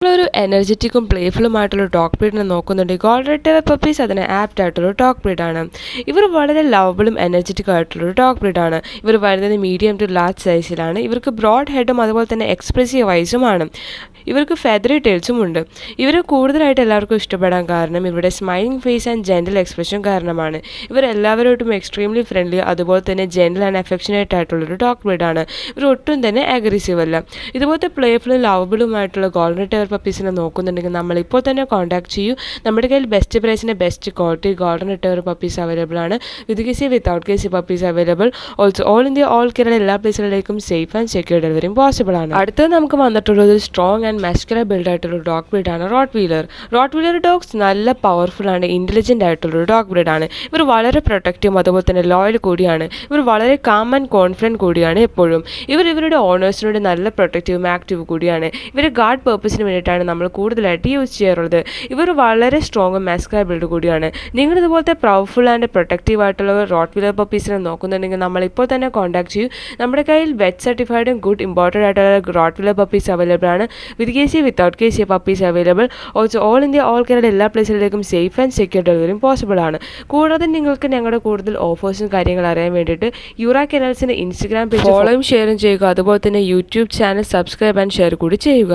ഒരു എനർജറ്റിക്കും പ്ലേഫുള്ളുമായിട്ടുള്ള dog ബ്രീഡിനെ നോക്കുന്നുണ്ടെങ്കിൽ golden retriever puppies അതിന് apt ആയിട്ടുള്ള ഡോഗ് ബ്രീഡാണ്. ഇവർ വളരെ ലവബിളും എനർജറ്റിക്കും ആയിട്ടുള്ള ഡോഗ് ബ്രീഡാണ്. ഇവർ വരുന്നത് മീഡിയം ടു ലാർജ് സൈസിലാണ്. ഇവർക്ക് ബ്രോഡ് ഹെഡും അതുപോലെ തന്നെ എക്സ്പ്രസീവ് വൈസുമാണ്. ഇവർക്ക് ഫെദറി ടെയിൽസും ഉണ്ട്. ഇവർ കൂടുതലായിട്ട് എല്ലാവർക്കും ഇഷ്ടപ്പെടാൻ കാരണം ഇവരുടെ smiling face and gentle expression കാരണമാണ്. ഇവർ എല്ലാവരോട്ടും എക്സ്ട്രീംലി ഫ്രണ്ട്ലി അതുപോലെ തന്നെ ജെന്റൽ ആൻഡ് അഫെക്ഷനേറ്റ് ആയിട്ടുള്ളൊരു ഡോഗ് ബ്രീഡാണ്. ഇവർ ഒട്ടും തന്നെ അഗ്രസീവ് അല്ല. ഇതുപോലത്തെ പ്ലേഫുള്ളും ലവബിളുമായിട്ടുള്ള ഗോൾഡൻ റിട്രീവർ പപ്പീസിനെ നോക്കുന്നുണ്ടെങ്കിൽ നമ്മൾ ഇപ്പോൾ തന്നെ കോൺടാക്ട് ചെയ്യൂ. നമ്മുടെ കയ്യിൽ ബെസ്റ്റ് പ്രൈസിന് best quality golden retriever puppies available ആണ്. With KC without KC puppies available. Also all India all Kerala എല്ലാ പ്ലേസുകളിലേക്കും സേഫ് ആൻഡ് സെക്യൂർ ഡെലിവറിയും പോസിബിൾ ആണ്. അടുത്തത് നമുക്ക് വന്നിട്ടുള്ളത് സ്ട്രോങ് ആൻഡ് മസ്കുലർ ബിൽഡ് ആയിട്ടുള്ള ഡോഗ് ബ്രീഡാണ് Rottweiler. Rottweiler dogs നല്ല പവർഫുൾ ആണ്, ഇന്റലിജന്റ് ആയിട്ടുള്ള ഡോഗ് ബ്രീഡാണ്. ഇവർ വളരെ പ്രൊട്ടക്റ്റീവും അതുപോലെ തന്നെ ലോയൽ കൂടിയാണ്. ഇവർ വളരെ കാം ആൻഡ് കോൺഫിഡൻറ്റ് കൂടിയാണ് എപ്പോഴും. ഇവരുടെ ഓണേഴ്സിനോട് നല്ല പ്രൊട്ടക്റ്റീവും ആക്റ്റീവ് കൂടിയാണ്. ഇവർ ഗാർഡ് പർപ്പസിന് വേണ്ടിയിട്ടാണ് നമ്മൾ കൂടുതലായിട്ട് യൂസ് ചെയ്യാറുള്ളത്. ഇവർ വളരെ സ്ട്രോങ്ങും മസ്കുലർ ബിൽഡ് കൂടിയാണ്. നിങ്ങൾ ഇതുപോലത്തെ പവർഫുൾ ആൻഡ് പ്രൊട്ടക്റ്റീവ് ആയിട്ടുള്ള റോട്ട് വീലർ പപ്പീസിനെ നോക്കുന്നുണ്ടെങ്കിൽ നമ്മൾ ഇപ്പോൾ തന്നെ കോൺടാക്ട് ചെയ്യൂ. നമ്മുടെ കയ്യിൽ വെറ്റ് സർട്ടിഫൈഡും ഗുഡ് ഇമ്പോർട്ടഡ് ആയിട്ടുള്ള റോട്ട് വീലർ പപ്പീസ് അവൈലബിൾ ആണ്. With KC without KC puppies available. Also all India all Kerala എല്ലാ പ്ലേസുകളിലേക്കും സേഫ് ആൻഡ് സെക്യൂർ ഡെലിവറിയും പോസിബിൾ ആണ്. കൂടാതെ നിങ്ങൾക്ക് ഞങ്ങളുടെ കൂടുതൽ ഓഫേഴ്സും കാര്യങ്ങൾ അറിയാൻ വേണ്ടിയിട്ട് യൂറ കെനൽസിൻ്റെ ഇൻസ്റ്റഗ്രാം പേജ് ഫോളോയും ഷെയറും ചെയ്യുക. അതുപോലെ തന്നെ YouTube channel subscribe and share കൂടി ചെയ്യുക.